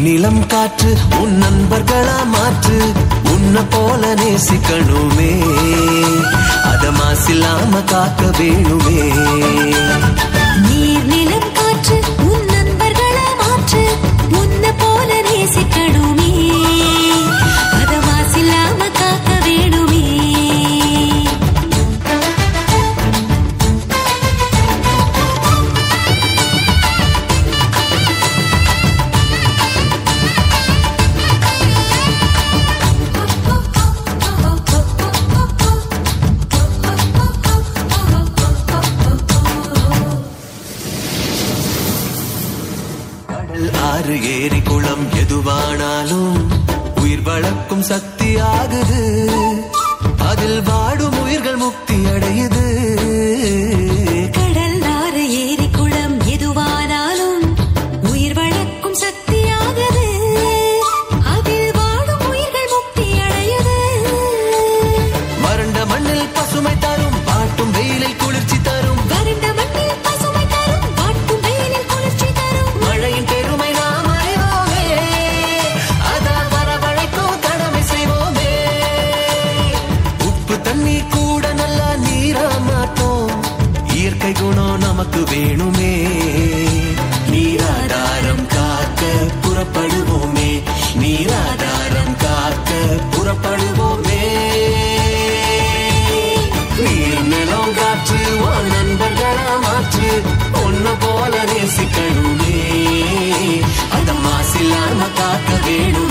நிலம் காற்று உன் நண்பர்களா மாற்று உன்ன போல நேசிக்கணுமே அத மாசில்லாம காக்க வேணுமே நீர் நிலம் காற்று உன் நண்பர்களா மாற்று உன்ன போல நேசிக்கணுமே அத மாசில்லாம காக்க வேணுமே ஆறு ஏரி குளம் எதுவானாலும் உயிர் வளர்க்கும் சக்தி ஆகுது அதில் வாடும் உயிர்கள் முக்தி அடையுது கடல் ஆறு ஏரி குளம் எதுவானாலும் உயிர் வளர்க்கும் சக்தி ஆகுது அதில் வாடும் உயிர்கள் முக்தி அடையுது வறண்ட மண்ணில் பசுமை தரும் பாட்டும் வெயிலில் குளிர்ச்சி தரும் வறண்ட மண்ணில் பசுமை தரும் வாட்டும் வெயிலில் குளிர்ச்சி தரும் மழையின் பெருமை நாம் அறிவோமே அதான் வரவழைக்கும் கடமை செய்வோமே உப்பு தண்ணி கூட நல்லா நீரா மாட்டோம் இயற்கை குணம் நமக்கு வேணுமே நீராதாரம் காக்க புறப்படுவோமே நீராதாரம் காக்க புறப்படுவோமே நீர் நிலம் காற்று உன் நண்பர்களா மாற்று உன்ன போல நேசிக்கணுமே அத மாசில்லாம காக்க வேணும்